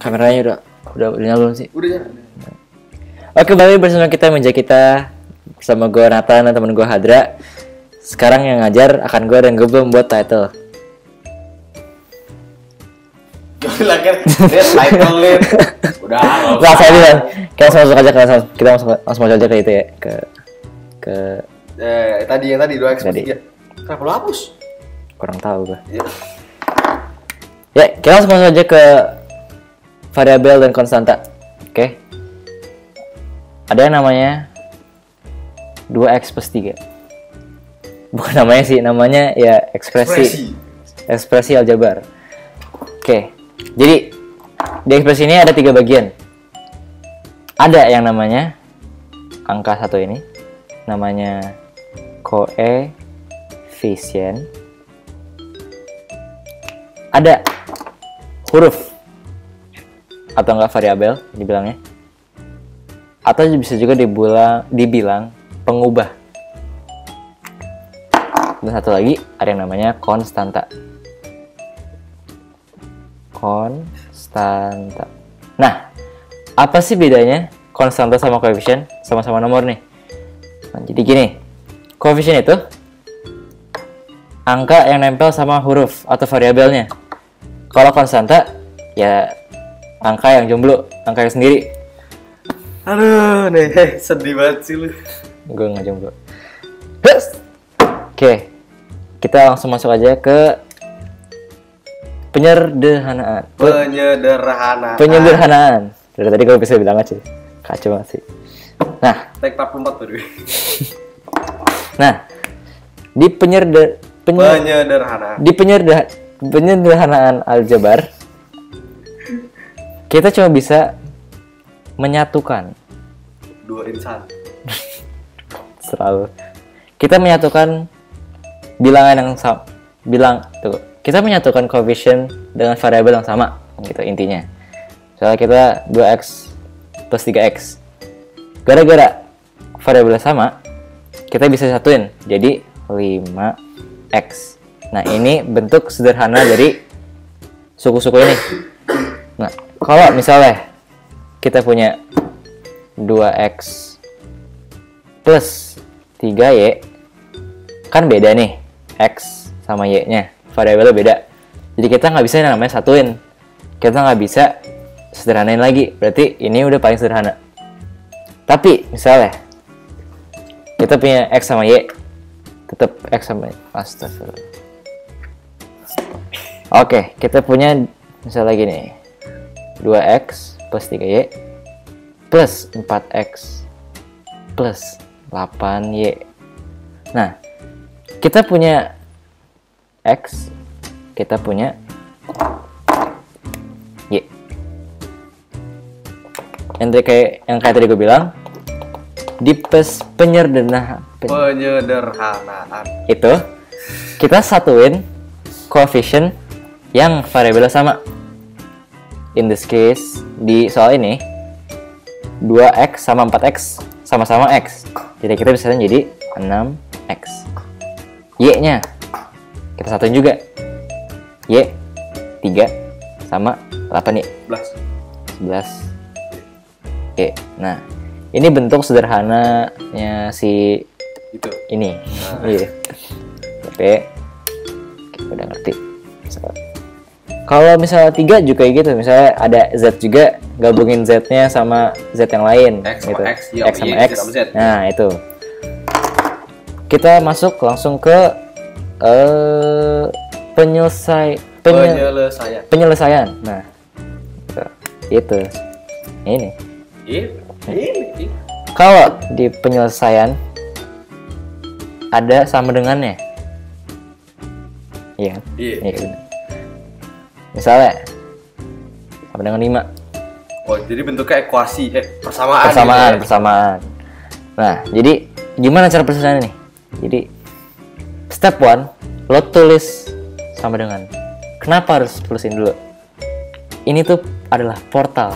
Kameranya udah nyala belum sih? Udah ya. Oke, kembali bersama kita Meja Kita. Bersama gue Nathan dan temen gue Hadra. Sekarang yang ngajar akan gue dan gue belum buat title. Gila kan, dia title lead. Udah. Langsung aja kan. Kita langsung masuk aja kita langsung masuk aja ke itu ya. Ke Tadi yang tadi 2x Tadi. 3. Kenapa lu hapus? kurang tahu gue. Ya. Ya, kita langsung masuk aja ke variabel dan konstanta. Oke. Ada yang namanya 2x plus 3. Bukan namanya sih, namanya ya ekspresi aljabar. Oke. Jadi di ekspresi ini ada 3 bagian. Ada yang namanya angka 1 ini namanya koefisien. Ada huruf atau enggak variabel dibilangnya. Atau bisa juga dibilang pengubah. Dan satu lagi ada yang namanya konstanta. Konstanta. Nah, apa sih bedanya konstanta sama koefisien? Sama-sama nomor nih. Nah, jadi gini, koefisien itu angka yang nempel sama huruf atau variabelnya. Kalau konstanta ya angka yang jomblo, angka yang sendiri. Aduh, nih sedih banget sih lu. Gue nggak jomblo. Oke, kita langsung masuk aja ke penyederhanaan. Penyederhanaan. Dari tadi gue bisa bilang aja, kacau banget sih. Nah, Tek 44 baru. nah, di penyederhanaan aljabar, kita cuma bisa menyatukan. 2 insan. Selalu. Kita menyatukan bilangan yang sama. Kita menyatukan koefisien dengan variabel yang sama, gitu intinya. Misalnya kita 2x plus 3x. Gara-gara variabelnya sama, kita bisa satuin jadi 5x. Nah, ini bentuk sederhana dari suku-suku ini. Nah, kalau misalnya kita punya 2x plus 3y, kan beda nih x sama y-nya, variabelnya beda. Jadi kita nggak bisa yang namanya satuin, kita nggak bisa sederhanain lagi, berarti ini udah paling sederhana. Tapi misalnya kita punya x sama y, tetap x sama y. Astagfirullah. Oke, kita punya misalnya gini, 2x plus 3y plus 4x plus 8y. Nah, kita punya x, kita punya y. Yang kayak tadi gue bilang, di penyederhanaan itu kita satuin koefisien yang variabelnya sama. In this case, di soal ini 2x sama 4x sama-sama x. Jadi kita bisa jadi 6x. Y-nya kita satuin juga. Y 3 sama 8y. 11. Oke. Nah, ini bentuk sederhananya si Itu. ini. Iya. Oke. Udah ngerti. Kalau misalnya 3 juga kayak gitu, misalnya ada Z juga, gabungin Z-nya sama Z yang lain, X gitu. sama X, ya, X sama Y, X. Z sama Z. Nah, itu. Kita masuk langsung ke penyelesaian. Nah, itu. Ini. Ini. Kalau di penyelesaian ada sama dengannya. Iya. Iya. Benar. Misalnya sama dengan 5. Oh, jadi bentuknya ekuasi, persamaan. Persamaan. Nah, jadi gimana cara penyelesaiannya nih? Jadi step 1, lo tulis sama dengan. Kenapa harus tulisin dulu? Ini tuh adalah portal.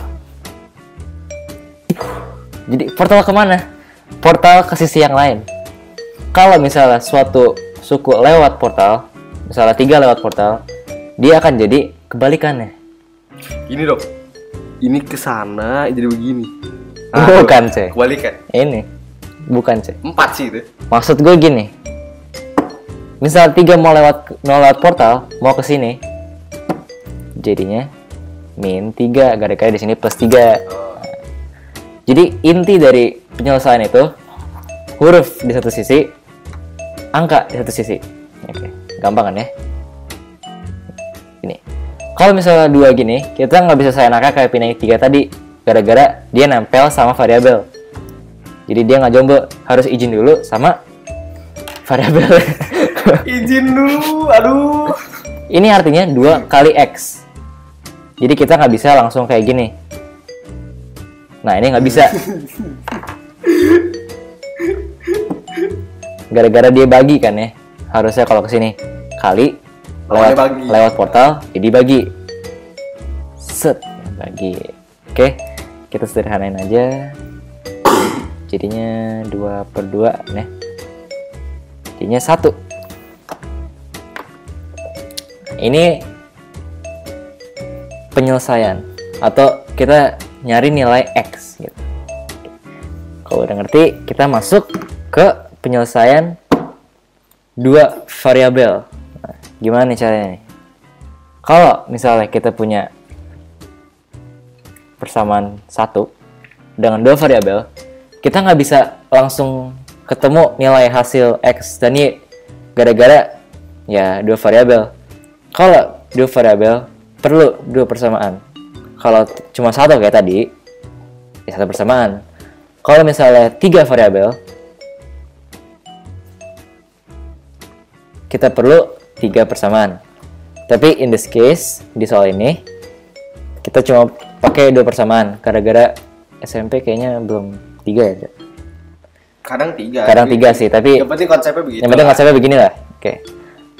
Jadi portal kemana? Portal ke sisi yang lain. Kalau misalnya suatu suku lewat portal, misalnya 3 lewat portal, dia akan jadi kebalikannya. Gini dong, ini ke sana jadi begini. Bukan, C. Kebalikan. Ini. Bukan, C. 4 sih itu. Maksud gue gini. Misal 3 mau lewat portal, mau ke sini. Jadinya min 3, gara-gara di sini plus 3. Jadi inti dari penyelesaian itu huruf di satu sisi, angka di satu sisi. Oke, gampang kan ya? Ini. Kalau misalnya 2 gini, kita nggak bisa seenaknya kayak pindahin 3 tadi, gara-gara dia nempel sama variabel. Jadi dia nggak jomblo, harus izin dulu sama variabel. Izin dulu, aduh. Ini artinya 2 kali X. Jadi kita nggak bisa langsung kayak gini. Nah, ini nggak bisa. Gara-gara dia bagi kan ya. Harusnya kalau kesini kali lewat portal, jadi bagi. Set, bagi. Oke, kita sederhanain aja. Jadinya 2/2 nih. Jadinya 1. Ini penyelesaian atau kita nyari nilai X gitu. Kalau udah ngerti, kita masuk ke penyelesaian 2 variabel. Nah, gimana nih caranya nih? Kalau misalnya kita punya persamaan 1 dengan 2 variabel, kita nggak bisa langsung ketemu nilai hasil X dan Y gara-gara ya 2 variabel. Kalau 2 variabel perlu 2 persamaan. Kalau cuma 1 kayak tadi, ya 1 persamaan. Kalau misalnya 3 variabel, kita perlu 3 persamaan. Tapi in this case, di soal ini, kita cuma pakai 2 persamaan. Gara-gara SMP kayaknya belum 3 ya. Kadang 3. Kadang 3 sih, tapi yang penting konsepnya begitu. yang penting konsepnya begini lah. Oke.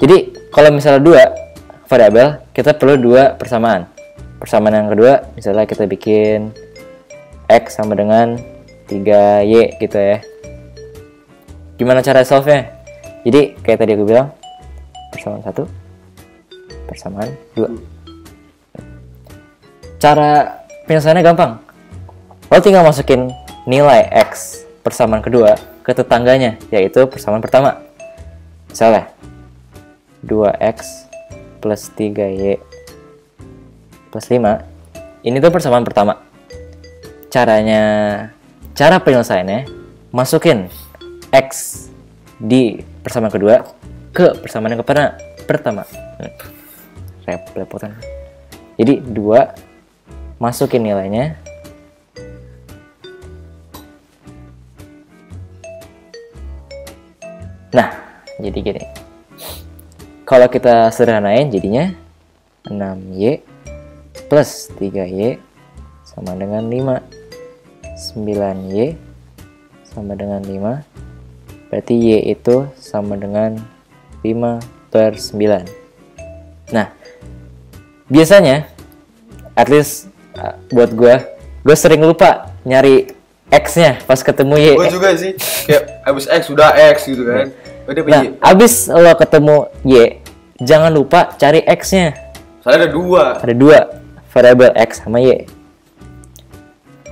Jadi, kalau misalnya 2 variabel, kita perlu 2 persamaan. Persamaan yang kedua, misalnya kita bikin X sama dengan 3Y gitu ya. Gimana cara solve-nya? Jadi kayak tadi aku bilang, persamaan 1, persamaan 2. Cara penyelesaiannya gampang. Lo tinggal masukin nilai X persamaan kedua ke tetangganya, yaitu persamaan pertama. Misalnya 2X plus 3Y plus 5, ini tuh persamaan pertama. Cara penyelesaiannya, masukin X di persamaan kedua ke persamaan yang pertama. Repotan. Jadi 2, masukin nilainya. Nah, jadi gini. Kalau kita sederhanain jadinya 6Y plus 3Y sama dengan 5. 9Y sama dengan 5. Berarti Y itu sama dengan 5/9. Nah, biasanya at least buat gue sering lupa nyari X-nya pas ketemu Y. Gue juga sih, kayak abis X sudah X gitu kan. Udah Nah, Y. abis lo ketemu Y, jangan lupa cari X-nya. Soalnya ada 2. Ada 2 variabel X sama Y.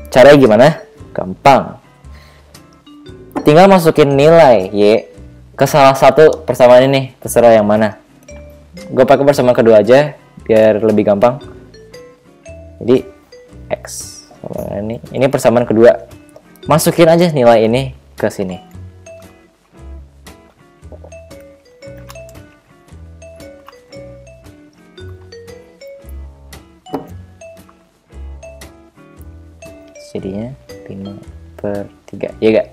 Caranya gimana? Gampang. Tinggal masukin nilai Y ke salah satu persamaan ini, terserah yang mana. Gue pakai persamaan kedua aja biar lebih gampang. Jadi X sama ini persamaan kedua. Masukin aja nilai ini ke sini. Jadinya 5/3, ya gak?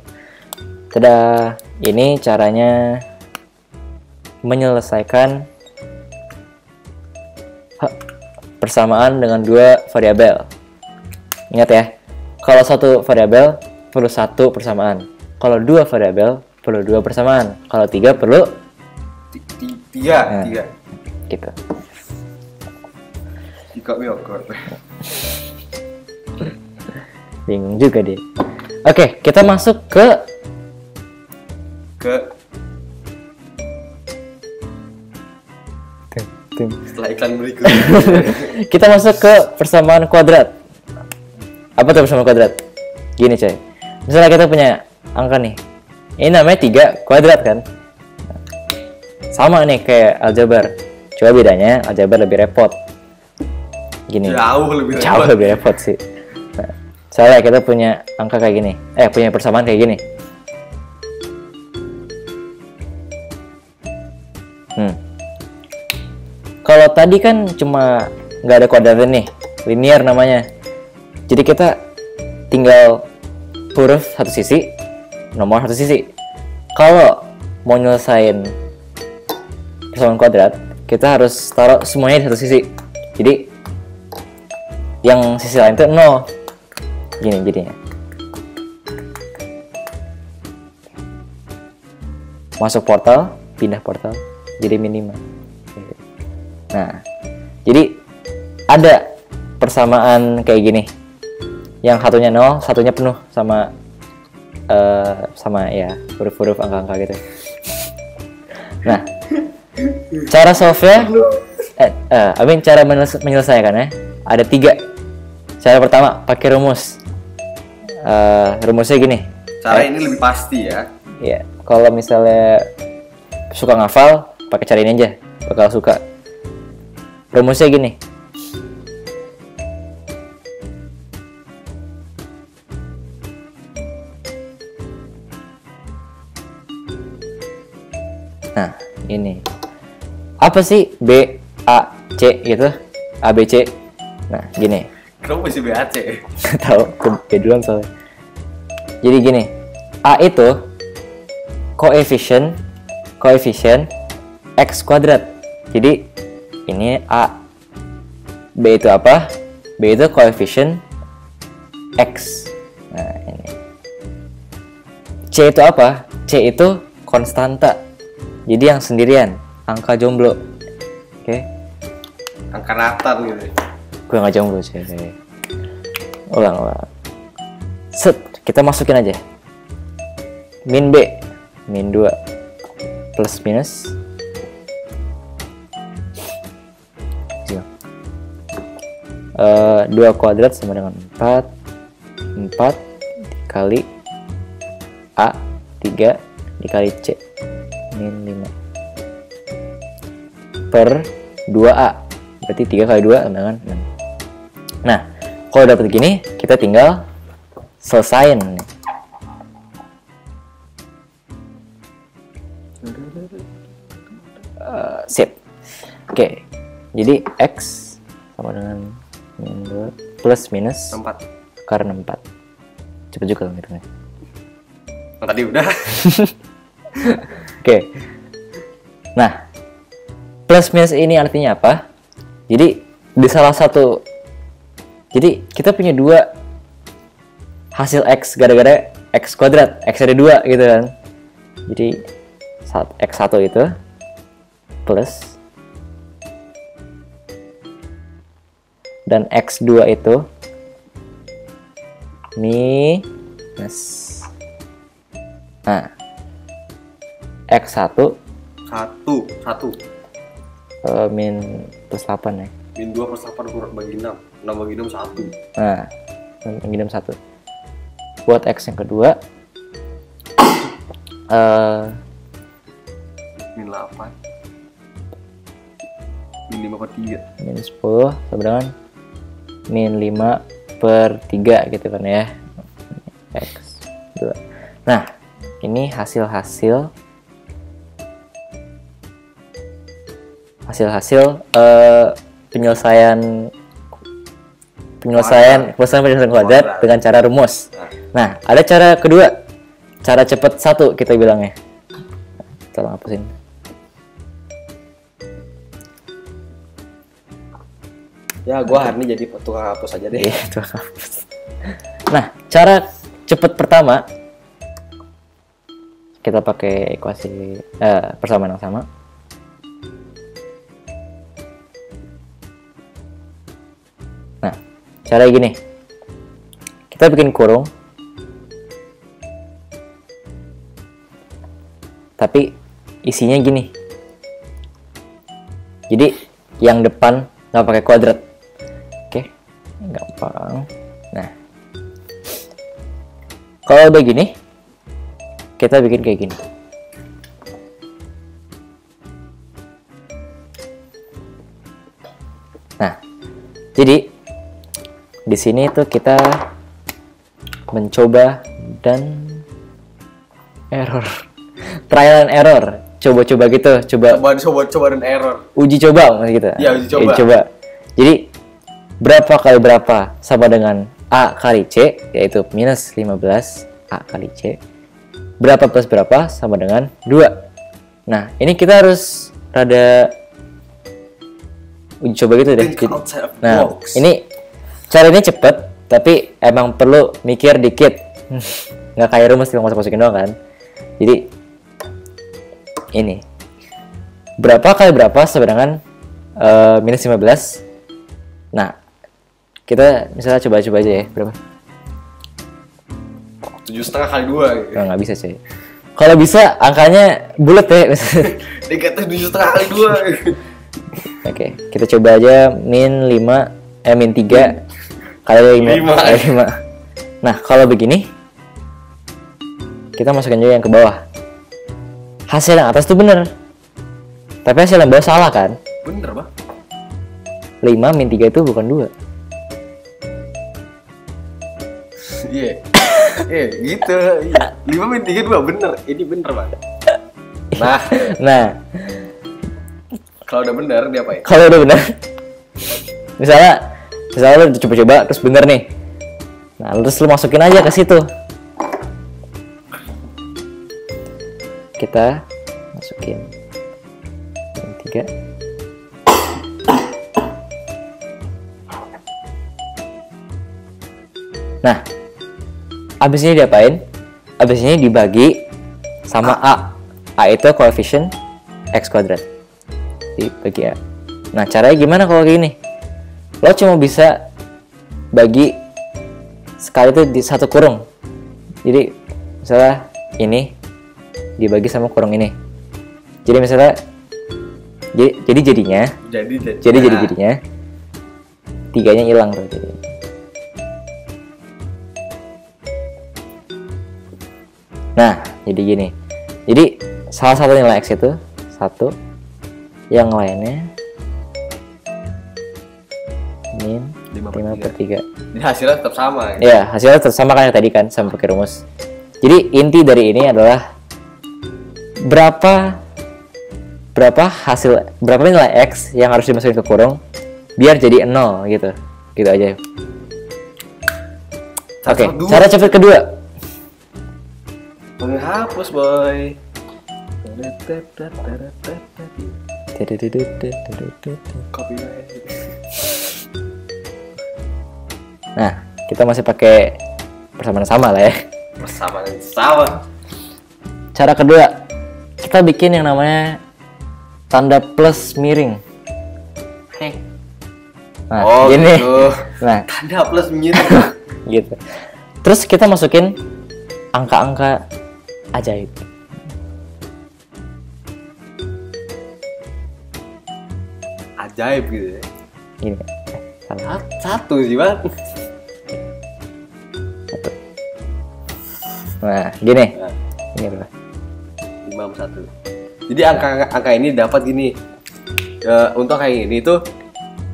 Tada, ini caranya menyelesaikan persamaan dengan 2 variabel. Ingat ya, kalau 1 variabel perlu 1 persamaan. Kalau 2 variabel perlu 2 persamaan. Kalau 3 perlu 3. gitu. Jika miokor. Bingung juga dia. Oke, kita masuk ke setelah iklan berikut. kita masuk ke persamaan kuadrat. Apa tuh persamaan kuadrat? Gini coy. Misalnya kita punya angka nih. Ini namanya 3 kuadrat kan? Sama nih kayak aljabar. Cuma bedanya aljabar lebih repot. Gini. Jauh lebih repot sih. Nah, soalnya kita punya angka kayak gini. Punya persamaan kayak gini. Kalau tadi kan cuma nggak ada kuadratnya nih, linear namanya. Jadi kita tinggal huruf satu sisi, nomor satu sisi. Kalau mau nyelesain persamaan kuadrat, kita harus taruh semuanya di satu sisi. Jadi yang sisi lain itu 0. Gini jadinya. Masuk portal, pindah portal, jadi minimal. Nah, jadi ada persamaan kayak gini. Yang satunya 0, satunya penuh sama ya huruf-huruf angka-angka gitu. Nah, cara solve-nya cara menyelesaikannya ada 3. Cara pertama pakai rumus. Rumusnya gini. Cara ini lebih pasti ya. Ya, kalau misalnya suka ngafal, pakai cara ini aja, bakal suka. Rumusnya gini. Nah, ini. Apa sih B, A, C gitu? A, B, C. Nah, gini. Kamu masih BAC? Tahu, ke duluan soalnya. Jadi gini. A itu koefisien X kuadrat. Jadi ini A. B itu apa? B itu koefisien X. Nah, ini. C itu apa? C itu konstanta. Jadi yang sendirian, angka jomblo. Oke. Angka Nathan gitu. Gue nggak jomblo sih. Ulang. Set, kita masukin aja. Min B, min 2, plus minus. 2 kuadrat sama dengan 4 dikali A 3 dikali C min 5 per 2A, berarti 3 kali 2 sama dengan 6. Nah, kalau dapat gini kita tinggal selesain nih. Sip. Oke, jadi X sama dengan min 2 plus minus 4 karena 4. Cepet juga dong hitungnya. Nah, tadi udah. Oke. Nah, plus minus ini artinya apa? Jadi di salah satu, jadi kita punya 2 hasil X gara-gara X kuadrat, X ada 2 gitu kan. Jadi X1 itu plus dan X2 itu minus. Nah, X1 min plus 8 ya. Min 2 plus 8 kurang bagi 6. 6 bagi 6 1. Nah, bagi 6 1. Buat X yang kedua min 8. Min 5 per 3. Min 10 sama dengan min 5 per 3 gitu kan ya. X2. Nah, ini hasil penyelesaian kuadrat dengan cara rumus. Nah, ada cara kedua, cara cepat 1 kita bilangnya. Tolong hapusin. Ya, gua hari ini jadi tukang hapus aja deh. Iya, tukang hapus. Nah, cara cepat pertama kita pakai ekuasi persamaan yang sama. Nah, cara gini. Kita bikin kurung. Tapi isinya gini. Jadi yang depan nggak pakai kuadrat. Oke, gampang. Nah, Kalau udah gini, kita bikin kayak gini. Nah, jadi di sini tuh kita mencoba dan error, trial and error, coba-coba gitu, Coba dan error. uji coba gitu. Iya, uji coba. Jadi berapa kali berapa sama dengan A kali C, yaitu minus 15 A kali C. Berapa plus berapa sama dengan 2. Nah, ini kita harus rada uji coba gitu deh. Think outside of the Nah, box. ini caranya cepet, tapi emang perlu mikir dikit. Nggak kayak rumus tinggal masukin doang kan. Jadi ini berapa kali berapa sama dengan minus 15. Nah, kita misalnya coba-coba aja ya, berapa? 7,5 kali 2 gitu. Oh, nggak bisa sih. Kalau bisa angkanya bulat ya. Dikata 7,5 kali 2 gitu. Oke, kita coba aja min 3 kali 5. Nah, kalau begini kita masukin juga yang ke bawah. Hasil yang atas tuh bener, tapi hasil yang bawah salah kan? Bener, Bang. 5 min 3 itu bukan 2. Iya. Gitu. Iya. 5 min 3 2 bener. Ini bener, Bang. Nah, Nah, kalau udah bener diapain? kalau udah bener, misalnya lu coba-coba terus bener nih. Nah, terus lu masukin aja ke situ. Kita masukin min 3. Nah, abis ini diapain? Abis ini dibagi sama A. A itu koefisien X kuadrat. Dibagi A. Nah, caranya gimana kalau kayak gini? Lo cuma bisa bagi sekali tuh di satu kurung. Jadi, misalnya ini dibagi sama kurung ini. Jadi misalnya jadinya jadinya 3-nya hilang tuh jadi. Nah, jadi gini. Jadi salah satu nilai X itu 1, yang lainnya min 5/3. Jadi hasilnya tetap sama gitu. Ya, hasilnya tetap sama kayak tadi kan, sama pakai rumus. Jadi inti dari ini adalah berapa nilai X yang harus dimasukin ke kurung biar jadi 0 gitu. Gitu aja. Oke, cara cepet kedua. Boleh hapus, boy. Copyright. Nah, kita masih pakai persamaan sama lah ya. Sama. Cara kedua, kita bikin yang namanya tanda plus miring. Nah, gini. Gitu. Nah, Tanda plus minus. gitu. Terus kita masukin angka-angka ajaib. Ajaib gitu ya. Gini. Salah. Satu sih, Bang. Satu. Nah, gini. Nah, Ini berapa? 5/1. Jadi angka ini dapat gini. Untuk angka ini tuh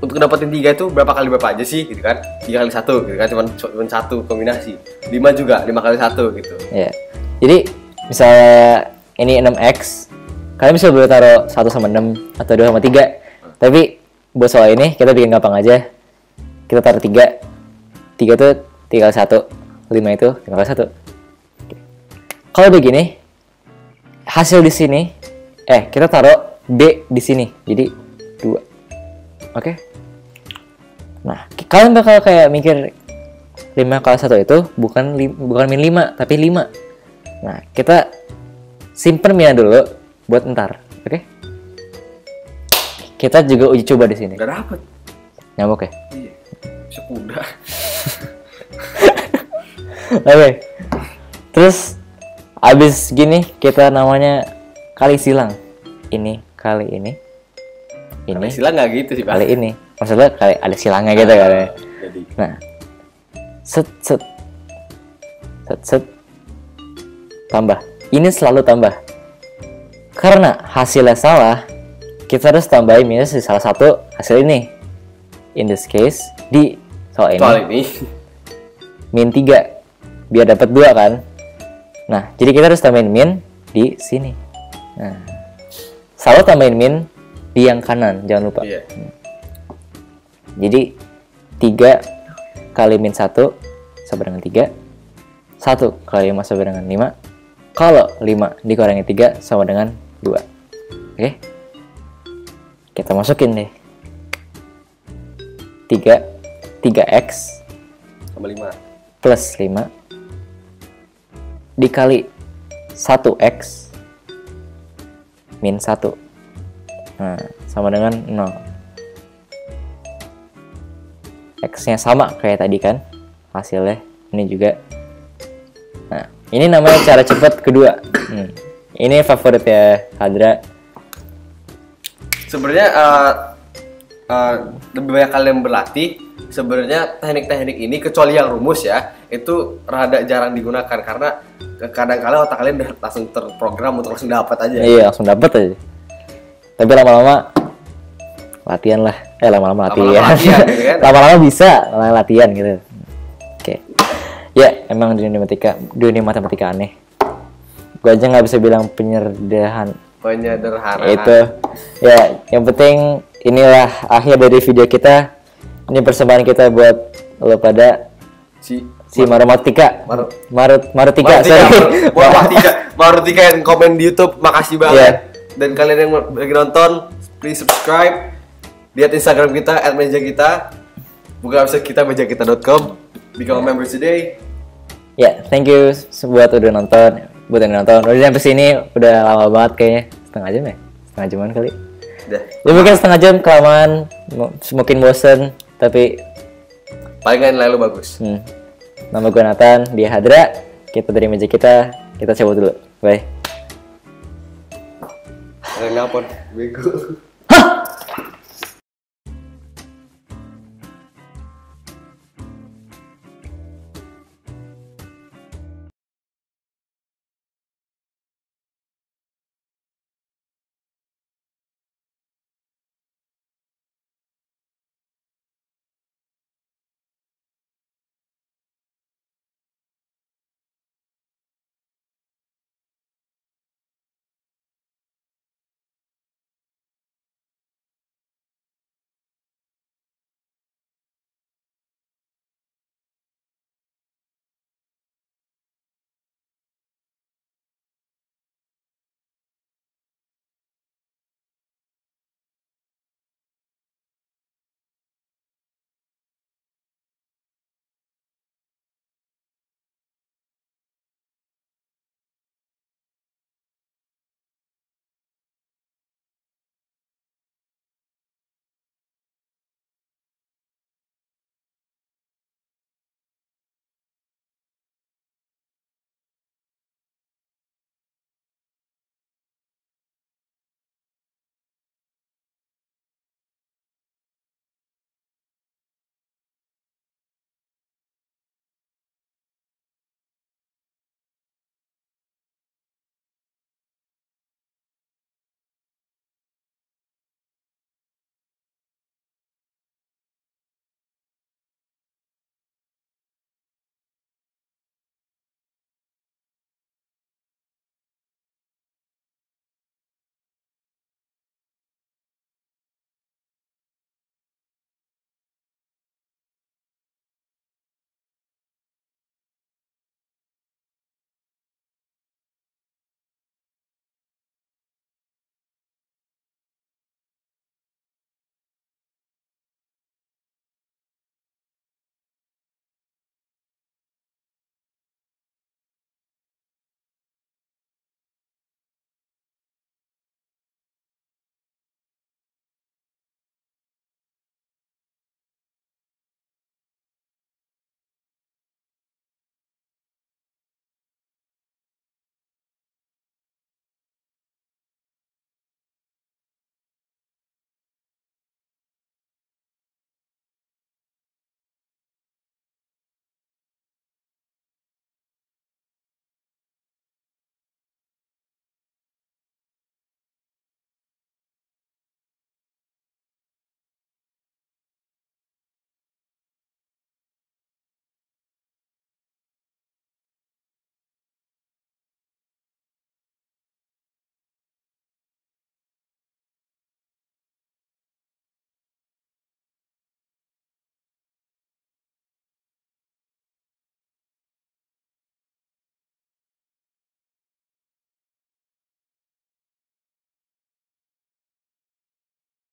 untuk dapetin 3 itu berapa kali berapa aja sih gitu kan? 3 kali 1 gitu kan, cuman satu kombinasi. 5 juga, 5 kali 1 gitu. Ya. Jadi misalnya ini 6x, kalian bisa boleh taruh 1 sama 6 atau 2 sama 3. Tapi buat soal ini kita bikin gampang aja. Kita taruh 3. 3 itu 3 kali 1. 5 itu 5 kali 1. Kalau begini, hasil di sini, kita taruh B di sini. Jadi 2. Oke? Nah, kalian bakal kayak mikir 5 kali 1 itu bukan min 5, tapi 5. Nah, kita simpen minnya dulu buat ntar. Oke? Kita juga uji coba di sini. Gak dapet. Nyamuk ya? Iya. Bisa kuda. Oke. Terus abis gini kita namanya kali silang. Ini kali ini. Ini Kali silang nggak gitu sih, Bang. kali ini. Maksudnya kali ada silangnya gitu kan ya. Jadi Nah, set set set set tambah. Ini selalu tambah. Karena hasilnya salah, kita harus tambahin minus di salah satu hasil ini. In this case, di soal ini min 3 biar dapat 2 kan. Nah, jadi kita harus tambahin min di sini. Nah, selalu tambahin min di yang kanan, jangan lupa. Iya. Jadi 3 kali min 1 sama dengan 3. 1 kali 5 sama dengan 5. Kalau 5 dikurangi 3 sama dengan 2. Oke. Kita masukin deh. 3x Sama 5. plus 5 dikali 1x min 1. Nah, sama dengan 0. X-nya sama kayak tadi kan hasilnya. Ini juga. Nah, ini namanya cara cepat kedua. Ini favorit ya Hadra. Sebenarnya lebih banyak kalian berlatih. Sebenarnya teknik-teknik ini kecuali yang rumus ya, itu rada jarang digunakan karena kadang-kadang otak kalian udah langsung terprogram untuk langsung dapat aja. Iya, langsung dapat aja. Tapi lama-lama latihan lah. Lama-lama latihan. Gitu kan? Lama-lama bisa latihan gitu. Oke. Ya, emang dunia matematika aneh. Gue aja nggak bisa bilang penyederhanaan. Itu. Ya, yang penting inilah akhir dari video kita. Ini persembahan kita buat lo pada si Marumatika. Marutika yang komen di YouTube, makasih banget. Yeah. Dan kalian yang lagi nonton, please subscribe. Lihat Instagram kita @meja kita. Buka website kita mejakita.com. Become a member today. Ya, thank you buat udah nonton. Buat yang nonton. Udah sampai sini udah lama banget kayaknya. Setengah jam ya? Setengah jaman kali. Udah. Ya mungkin setengah jam kelamaan, mungkin bosen, tapi Palingan lalu bagus. Nama gue Nathan, dia Hadra. Kita dari meja kita cabut dulu. Bye. Ngapon, bego.